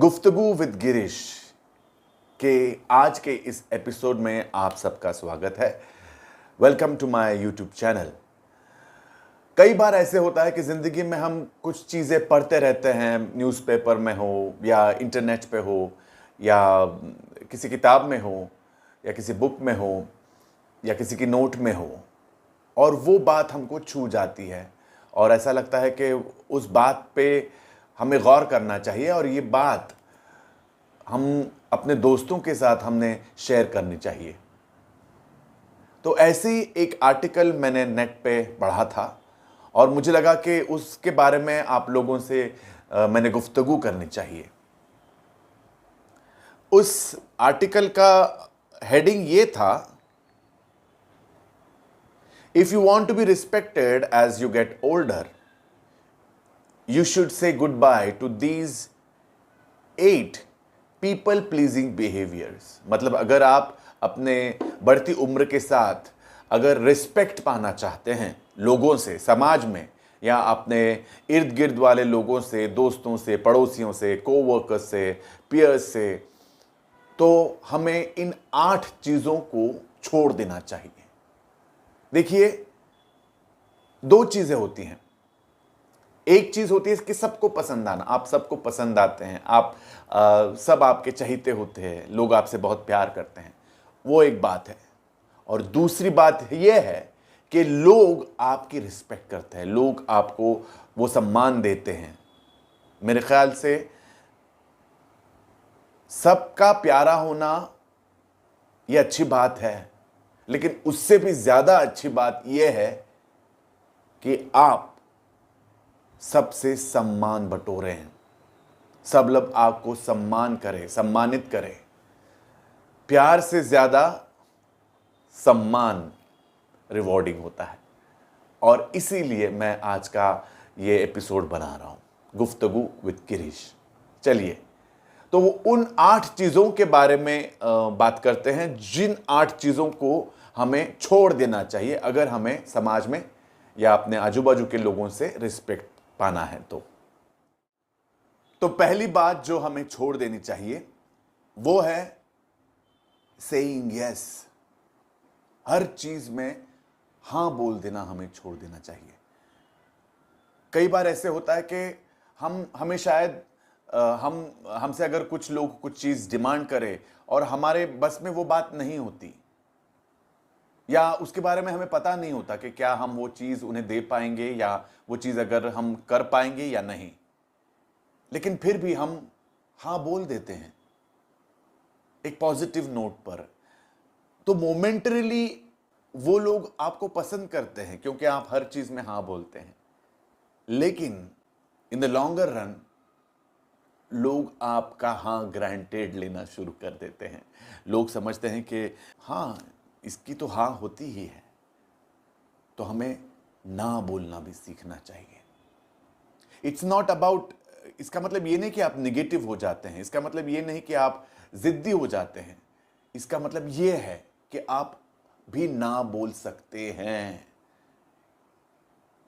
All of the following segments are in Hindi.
गुफ्तगू विद गिरीश के आज के इस एपिसोड में आप सबका स्वागत है। Welcome to my YouTube channel. कई बार ऐसे होता है कि ज़िंदगी में हम कुछ चीज़ें पढ़ते रहते हैं, न्यूज़पेपर में हो या इंटरनेट पे हो या किसी किताब में हो या किसी बुक में हो या किसी की नोट में हो, और वो बात हमको छू जाती है और ऐसा लगता है कि उस बात पे हमें गौर करना चाहिए और ये बात हम अपने दोस्तों के साथ हमने शेयर करनी चाहिए। तो ऐसे ही एक आर्टिकल मैंने नेट पे पढ़ा था और मुझे लगा कि उसके बारे में आप लोगों से मैंने गुफ्तगू करनी चाहिए। उस आर्टिकल का हेडिंग ये था, if you want to be respected as you get older you should say goodbye to these 8 people pleasing behaviors। मतलब अगर आप अपने बढ़ती उम्र के साथ अगर रिस्पेक्ट पाना चाहते हैं लोगों से, समाज में या अपने इर्द गिर्द वाले लोगों से, दोस्तों से, पड़ोसियों से, कोवर्कर्स से, पीयर्स से, तो हमें इन 8 चीज़ों को छोड़ देना चाहिए। देखिए, 2 चीज़ें होती हैं। एक चीज होती है कि सबको पसंद आना, आप सबको पसंद आते हैं, आप सब आपके चहीते होते हैं, लोग आपसे बहुत प्यार करते हैं, वो एक बात है। और दूसरी बात यह है कि लोग आपकी रिस्पेक्ट करते हैं, लोग आपको वो सम्मान देते हैं। मेरे ख्याल से सबका प्यारा होना ये अच्छी बात है, लेकिन उससे भी ज्यादा अच्छी बात यह है कि आप सबसे सम्मान बटोरे हैं, सब लोग आपको सम्मान करें, सम्मानित करें। प्यार से ज्यादा सम्मान रिवॉर्डिंग होता है और इसीलिए मैं आज का ये एपिसोड बना रहा हूं, गुफ्तगू विद गिरीश। चलिए, तो वो उन 8 चीजों के बारे में बात करते हैं जिन 8 चीजों को हमें छोड़ देना चाहिए अगर हमें समाज में या अपने आजू बाजू के लोगों से रिस्पेक्ट पाना है। तो पहली बात जो हमें छोड़ देनी चाहिए वो है सेइंग यस। हर चीज में हां बोल देना हमें छोड़ देना चाहिए। कई बार ऐसे होता है कि हमें शायद हमसे अगर कुछ लोग कुछ चीज डिमांड करें और हमारे बस में वो बात नहीं होती या उसके बारे में हमें पता नहीं होता कि क्या हम वो चीज़ उन्हें दे पाएंगे या वो चीज़ अगर हम कर पाएंगे या नहीं, लेकिन फिर भी हम हाँ बोल देते हैं एक पॉजिटिव नोट पर। तो मोमेंटरीली वो लोग आपको पसंद करते हैं क्योंकि आप हर चीज़ में हाँ बोलते हैं, लेकिन इन द लॉन्गर रन लोग आपका हाँ ग्रांटेड लेना शुरू कर देते हैं। लोग समझते हैं कि हाँ इसकी तो हाँ होती ही है। तो हमें ना बोलना भी सीखना चाहिए। इट्स नॉट अबाउट, इसका मतलब ये नहीं कि आप निगेटिव हो जाते हैं, इसका मतलब ये नहीं कि आप जिद्दी हो जाते हैं, इसका मतलब ये है कि आप भी ना बोल सकते हैं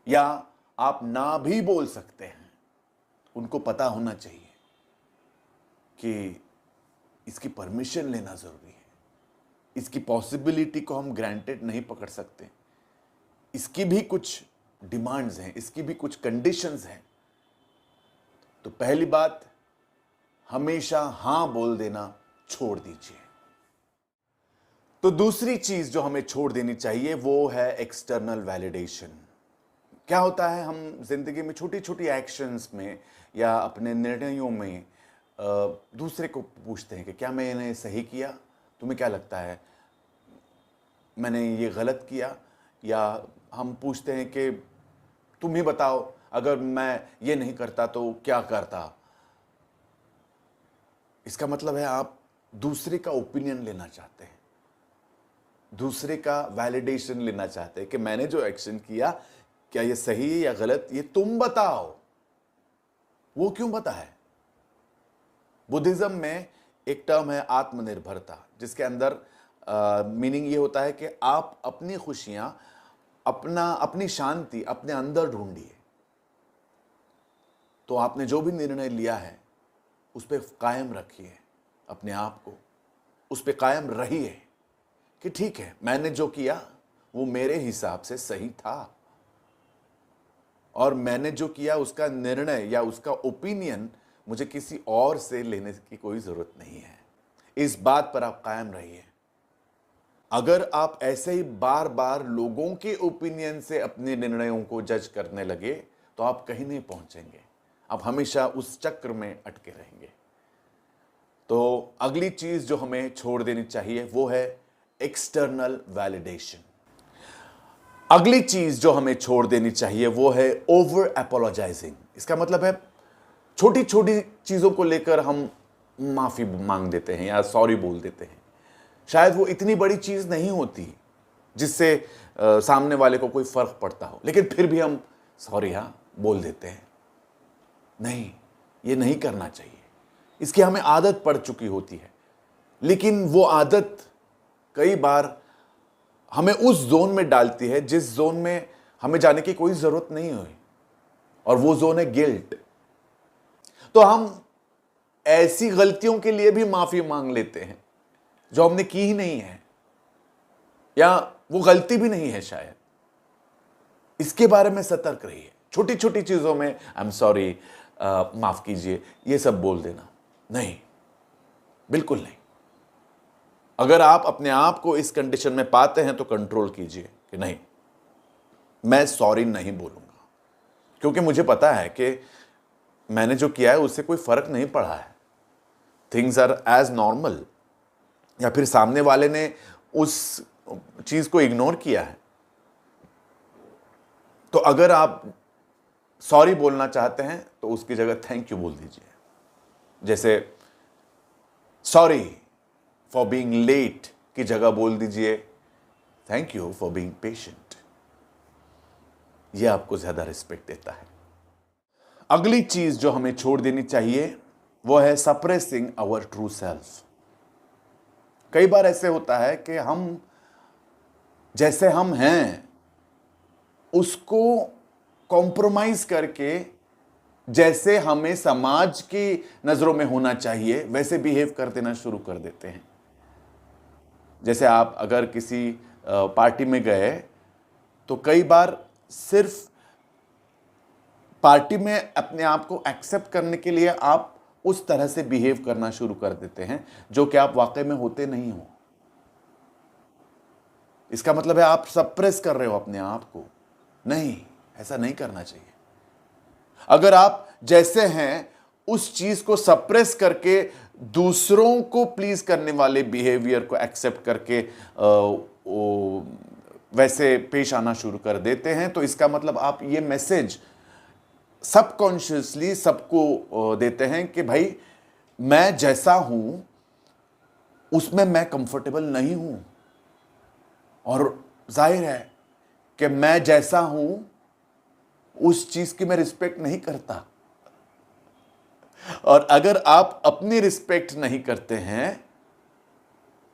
या आप ना भी बोल सकते हैं। उनको पता होना चाहिए कि इसकी परमिशन लेना जरूरी है, इसकी पॉसिबिलिटी को हम ग्रांटेड नहीं पकड़ सकते, इसकी भी कुछ डिमांड्स हैं, इसकी भी कुछ कंडीशंस हैं। तो पहली बात, हमेशा हां बोल देना छोड़ दीजिए। तो दूसरी चीज जो हमें छोड़ देनी चाहिए वो है एक्सटर्नल वैलिडेशन। क्या होता है, हम जिंदगी में छोटी छोटी एक्शंस में या अपने निर्णयों में दूसरे को पूछते हैं कि क्या मैंने सही किया, तुम्हें क्या लगता है मैंने ये गलत किया, या हम पूछते हैं कि तुम ही बताओ अगर मैं ये नहीं करता तो क्या करता। इसका मतलब है आप दूसरे का ओपिनियन लेना चाहते हैं, दूसरे का वैलिडेशन लेना चाहते हैं कि मैंने जो एक्शन किया क्या ये सही है या गलत, ये तुम बताओ। वो क्यों पता है? बुद्धिज्म में एक टर्म है आत्मनिर्भरता, जिसके अंदर मीनिंग ये होता है कि आप अपनी खुशियां, अपनी शांति अपने अंदर ढूंढिए। तो आपने जो भी निर्णय लिया है उस पर कायम रखिए अपने आप को, उस पर कायम रहिए कि ठीक है, मैंने जो किया वो मेरे हिसाब से सही था और मैंने जो किया उसका निर्णय या उसका ओपिनियन मुझे किसी और से लेने की कोई जरूरत नहीं है। इस बात पर आप कायम रहिए। अगर आप ऐसे ही बार बार लोगों के ओपिनियन से अपने निर्णयों को जज करने लगे तो आप कहीं नहीं पहुंचेंगे, आप हमेशा उस चक्र में अटके रहेंगे। तो अगली चीज जो हमें छोड़ देनी चाहिए वो है एक्सटर्नल वैलिडेशन। अगली चीज जो हमें छोड़ देनी चाहिए वो है ओवर एपोलोजाइजिंग। इसका मतलब है छोटी छोटी चीजों को लेकर हम माफी मांग देते हैं या सॉरी बोल देते हैं। शायद वो इतनी बड़ी चीज नहीं होती जिससे सामने वाले को कोई फर्क पड़ता हो, लेकिन फिर भी हम सॉरी हाँ बोल देते हैं। नहीं, ये नहीं करना चाहिए। इसकी हमें आदत पड़ चुकी होती है, लेकिन वो आदत कई बार हमें उस जोन में डालती है जिस जोन में हमें जाने की कोई जरूरत नहीं हुई, और वो जोन है गिल्ट। तो हम ऐसी गलतियों के लिए भी माफी मांग लेते हैं जो हमने की ही नहीं है या वो गलती भी नहीं है शायद। इसके बारे में सतर्क रहिए। छोटी छोटी चीजों में आई एम सॉरी, माफ कीजिए, ये सब बोल देना नहीं, बिल्कुल नहीं। अगर आप अपने आप को इस कंडीशन में पाते हैं तो कंट्रोल कीजिए कि नहीं, मैं सॉरी नहीं बोलूंगा, क्योंकि मुझे पता है कि मैंने जो किया है उससे कोई फर्क नहीं पड़ा है। थिंग्स आर एज नॉर्मल, या फिर सामने वाले ने उस चीज को इग्नोर किया है। तो अगर आप सॉरी बोलना चाहते हैं तो उसकी जगह थैंक यू बोल दीजिए। जैसे सॉरी फॉर बीइंग लेट की जगह बोल दीजिए thank you for being patient. यह आपको ज्यादा रिस्पेक्ट देता है। अगली चीज जो हमें छोड़ देनी चाहिए वो है सप्रेसिंग आवर ट्रू सेल्फ। कई बार ऐसे होता है कि हम जैसे हम हैं उसको कॉम्प्रोमाइज करके जैसे हमें समाज की नजरों में होना चाहिए वैसे बिहेव कर देना शुरू कर देते हैं। जैसे आप अगर किसी पार्टी में गए तो कई बार सिर्फ पार्टी में अपने आप को एक्सेप्ट करने के लिए आप उस तरह से बिहेव करना शुरू कर देते हैं जो कि आप वाकई में होते नहीं हो। इसका मतलब है आप सप्रेस कर रहे हो अपने आप को। नहीं, ऐसा नहीं करना चाहिए। अगर आप जैसे हैं उस चीज को सप्रेस करके दूसरों को प्लीज करने वाले बिहेवियर को एक्सेप्ट करके वैसे पेश आना शुरू कर देते हैं, तो इसका मतलब आप ये मैसेज सबकॉन्शियसली सबको देते हैं कि भाई मैं जैसा हूं उसमें मैं कंफर्टेबल नहीं हूं, और जाहिर है कि मैं जैसा हूं उस चीज की मैं रिस्पेक्ट नहीं करता। और अगर आप अपनी रिस्पेक्ट नहीं करते हैं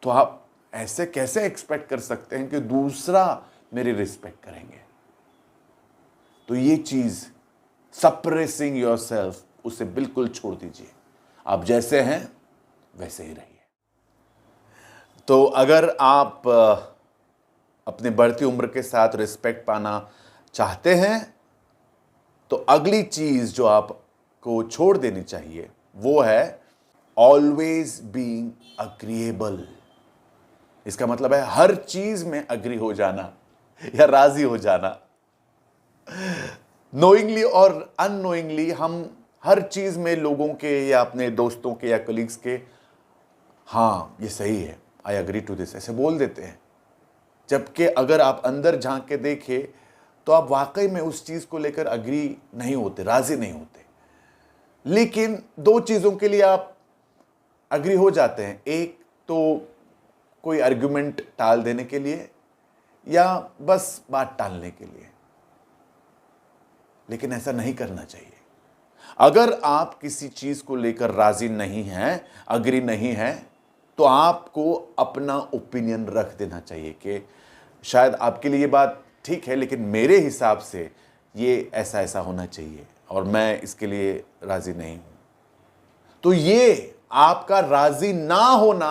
तो आप ऐसे कैसे एक्सपेक्ट कर सकते हैं कि दूसरा मेरी रिस्पेक्ट करेंगे। तो ये चीज सप्रेसिंग योरसेल्फ, उसे बिल्कुल छोड़ दीजिए। आप जैसे हैं वैसे ही रहिए। तो अगर आप अपने बढ़ती उम्र के साथ रिस्पेक्ट पाना चाहते हैं तो अगली चीज जो आपको छोड़ देनी चाहिए वो है ऑलवेज बीइंग अग्रीएबल। इसका मतलब है हर चीज में अग्री हो जाना या राजी हो जाना। नोइंगली और अननोइंगली हम हर चीज में लोगों के या अपने दोस्तों के या कलीग्स के हाँ ये सही है, आई एग्री टू दिस, ऐसे बोल देते हैं। जबकि अगर आप अंदर झांक के देखें तो आप वाकई में उस चीज को लेकर अग्री नहीं होते, राजी नहीं होते। लेकिन दो चीजों के लिए आप अग्री हो जाते हैं, एक तो कोई आर्गुमेंट टाल देने के लिए या बस बात टालने के लिए। लेकिन ऐसा नहीं करना चाहिए। अगर आप किसी चीज को लेकर राजी नहीं हैं, अग्री नहीं है, तो आपको अपना ओपिनियन रख देना चाहिए कि शायद आपके लिए ये बात ठीक है लेकिन मेरे हिसाब से ये ऐसा ऐसा होना चाहिए और मैं इसके लिए राजी नहीं हूं। तो ये आपका राजी ना होना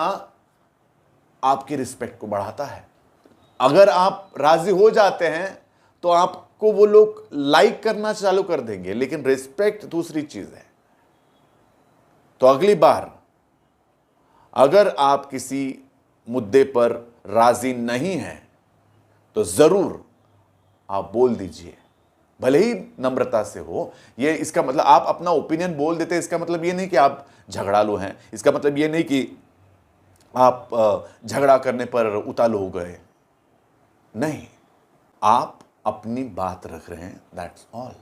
आपकी रिस्पेक्ट को बढ़ाता है। अगर आप राजी हो जाते हैं तो आपको वो लोग लाइक करना चालू कर देंगे, लेकिन रिस्पेक्ट दूसरी चीज है। तो अगली बार अगर आप किसी मुद्दे पर राजी नहीं हैं तो जरूर आप बोल दीजिए, भले ही नम्रता से हो। ये इसका मतलब आप अपना ओपिनियन बोल देते, इसका मतलब ये नहीं कि आप झगड़ालू हैं, इसका मतलब ये नहीं कि आप झगड़ा करने पर उतालू हो गए। नहीं, आप अपनी बात रख रहे हैं, दैट्स ऑल।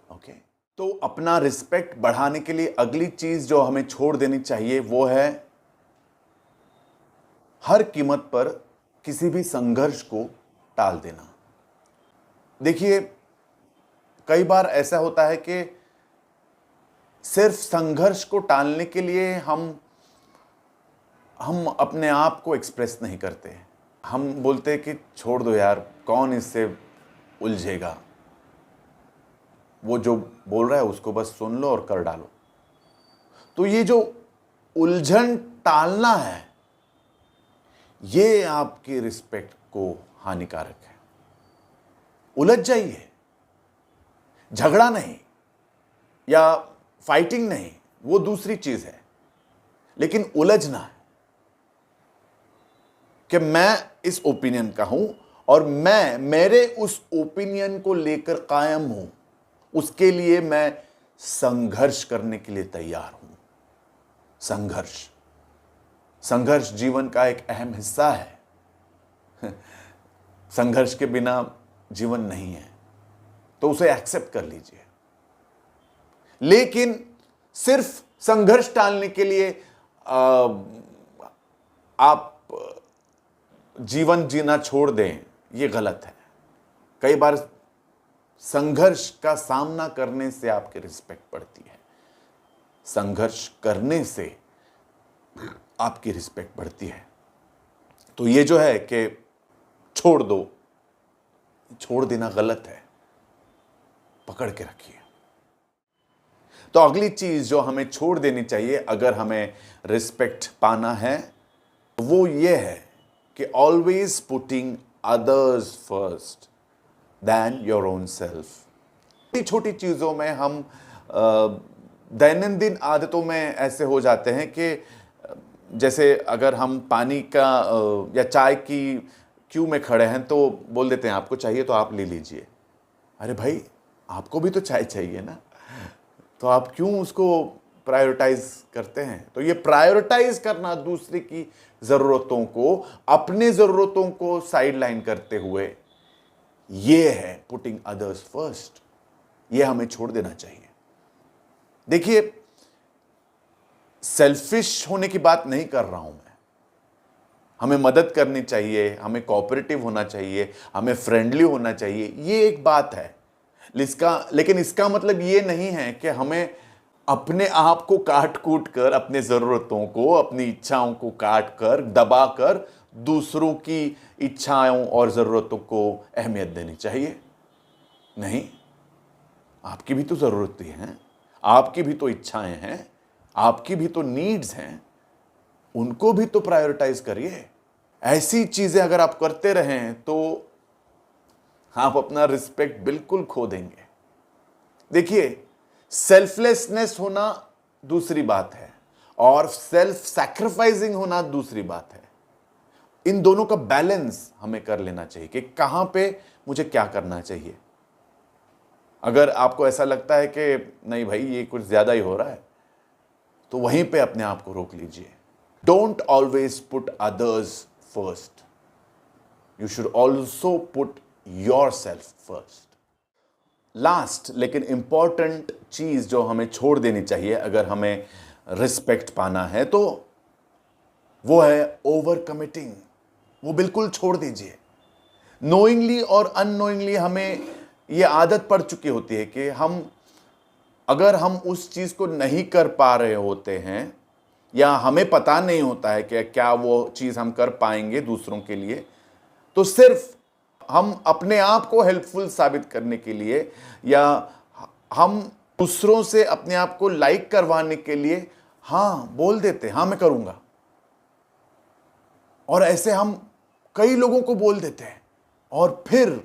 ओके, तो अपना रिस्पेक्ट बढ़ाने के लिए अगली चीज जो हमें छोड़ देनी चाहिए वो है हर कीमत पर किसी भी संघर्ष को टाल देना। देखिए, कई बार ऐसा होता है कि सिर्फ संघर्ष को टालने के लिए हम अपने आप को एक्सप्रेस नहीं करते। हम बोलते हैं कि छोड़ दो यार, कौन इससे उलझेगा, वो जो बोल रहा है उसको बस सुन लो और कर डालो। तो ये जो उलझन टालना है, ये आपकी रिस्पेक्ट को हानिकारक है। उलझ जाइए, झगड़ा नहीं या फाइटिंग नहीं, वो दूसरी चीज है, लेकिन उलझना है कि मैं इस ओपिनियन का हूं और मैं मेरे उस ओपिनियन को लेकर कायम हूं, उसके लिए मैं संघर्ष करने के लिए तैयार हूं। संघर्ष जीवन का एक अहम हिस्सा है। संघर्ष के बिना जीवन नहीं है, तो उसे एक्सेप्ट कर लीजिए। लेकिन सिर्फ संघर्ष टालने के लिए आप जीवन जीना छोड़ दें, यह गलत है। कई बार संघर्ष का सामना करने से आपकी रिस्पेक्ट बढ़ती है, संघर्ष करने से आपकी रिस्पेक्ट बढ़ती है। तो ये जो है कि छोड़ दो, छोड़ देना गलत है, पकड़ के रखिए। तो अगली चीज जो हमें छोड़ देनी चाहिए अगर हमें रिस्पेक्ट पाना है, वो ये है कि always putting others first then your own self. छोटी छोटी चीजों में हम दैनंदिन आदतों में ऐसे हो जाते हैं कि जैसे अगर हम पानी का या चाय की क्यू में खड़े हैं तो बोल देते हैं आपको चाहिए तो आप ले लीजिए। अरे भाई, आपको भी तो चाय चाहिए ना, तो आप क्यों उसको प्रायोरिटाइज करते हैं? तो ये प्रायोरिटाइज करना, दूसरे की जरूरतों को अपने जरूरतों को साइडलाइन करते हुए, ये है पुटिंग अदर्स फर्स्ट। ये हमें छोड़ देना चाहिए। देखिए, सेल्फिश होने की बात नहीं कर रहा हूं मैं। हमें मदद करनी चाहिए, हमें कोऑपरेटिव होना चाहिए, हमें फ्रेंडली होना चाहिए, ये एक बात है। लेकिन इसका मतलब ये नहीं है कि हमें अपने आप को काट कूट कर, अपने जरूरतों को, अपनी इच्छाओं को काट कर, दबा कर दूसरों की इच्छाओं और जरूरतों को अहमियत देनी चाहिए। नहीं, आपकी भी तो जरूरतें हैं, आपकी भी तो इच्छाएं हैं, आपकी भी तो नीड्स हैं, उनको भी तो प्रायोरिटाइज करिए। ऐसी चीजें अगर आप करते रहें तो आप अपना रिस्पेक्ट बिल्कुल खो देंगे। देखिए, सेल्फलेसनेस होना दूसरी बात है और सेल्फ सैक्रिफाइसिंग होना दूसरी बात है। इन दोनों का बैलेंस हमें कर लेना चाहिए कि कहां पे मुझे क्या करना चाहिए। अगर आपको ऐसा लगता है कि नहीं भाई, ये कुछ ज्यादा ही हो रहा है, तो वहीं पे अपने आप को रोक लीजिए। Don't always put others first, you should also put yourself first. Last लेकिन इंपॉर्टेंट चीज जो हमें छोड़ देनी चाहिए अगर हमें रिस्पेक्ट पाना है, तो वो है ओवर कमिटिंग। वो बिल्कुल छोड़ दीजिए। नोइंगली और अननोइंगली हमें ये आदत पड़ चुकी होती है कि अगर हम उस चीज को नहीं कर पा रहे होते हैं या हमें पता नहीं होता है कि क्या वो चीज हम कर पाएंगे दूसरों के लिए, तो सिर्फ हम अपने आप को हेल्पफुल साबित करने के लिए या हम दूसरों से अपने आप को लाइक करवाने के लिए हाँ बोल देते, हाँ मैं करूंगा, और ऐसे हम कई लोगों को बोल देते हैं और फिर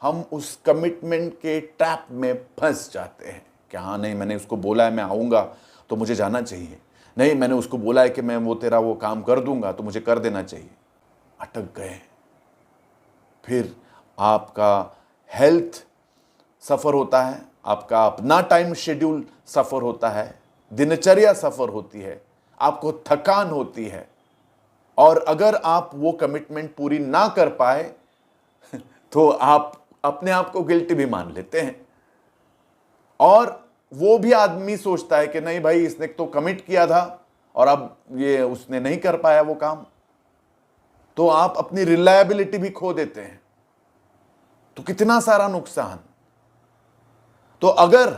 हम उस कमिटमेंट के ट्रैप में फंस जाते हैं कि हाँ नहीं, मैंने उसको बोला है मैं आऊंगा तो मुझे जाना चाहिए, नहीं मैंने उसको बोला है कि मैं वो तेरा वो काम कर दूंगा तो मुझे कर देना चाहिए। अटक गए। फिर आपका हेल्थ सफ़र होता है, आपका अपना टाइम शेड्यूल सफ़र होता है, दिनचर्या सफ़र होती है, आपको थकान होती है, और अगर आप वो कमिटमेंट पूरी ना कर पाए तो आप अपने आप को गिल्टी भी मान लेते हैं, और वो भी आदमी सोचता है कि नहीं भाई इसने तो कमिट किया था और अब ये उसने नहीं कर पाया वो काम, तो आप अपनी रिलायबिलिटी भी खो देते हैं, तो कितना सारा नुकसान। तो अगर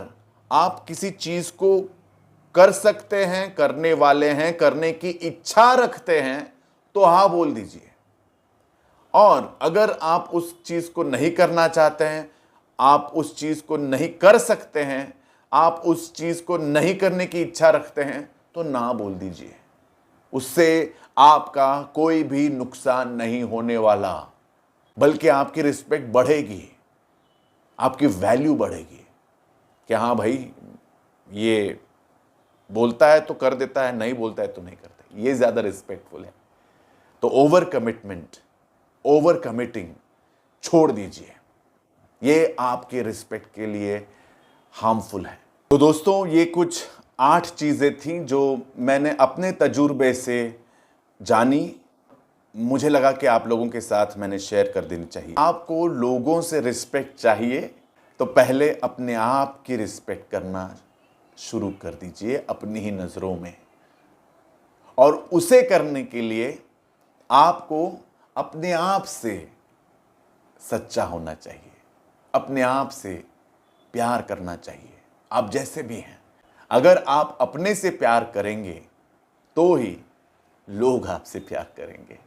आप किसी चीज को कर सकते हैं, करने वाले हैं, करने की इच्छा रखते हैं तो हाँ बोल दीजिए, और अगर आप उस चीज को नहीं करना चाहते हैं, आप उस चीज को नहीं कर सकते हैं, आप उस चीज को नहीं करने की इच्छा रखते हैं तो ना बोल दीजिए। उससे आपका कोई भी नुकसान नहीं होने वाला, बल्कि आपकी रिस्पेक्ट बढ़ेगी, आपकी वैल्यू बढ़ेगी कि हाँ भाई ये बोलता है तो कर देता है, नहीं बोलता है तो नहीं करता, ये ज्यादा रिस्पेक्टफुल है। तो ओवर कमिटमेंट, ओवर कमिटिंग छोड़ दीजिए, ये आपके रिस्पेक्ट के लिए हार्मफुल है। तो दोस्तों ये कुछ 8 चीजें थी जो मैंने अपने तजुर्बे से जानी, मुझे लगा कि आप लोगों के साथ मैंने शेयर कर देनी चाहिए। आपको लोगों से रिस्पेक्ट चाहिए तो पहले अपने आप की रिस्पेक्ट करना शुरू कर दीजिए अपनी ही नजरों में, और उसे करने के लिए आपको अपने आप से सच्चा होना चाहिए, अपने आप से प्यार करना चाहिए, आप जैसे भी हैं। अगर आप अपने से प्यार करेंगे तो ही लोग आपसे प्यार करेंगे।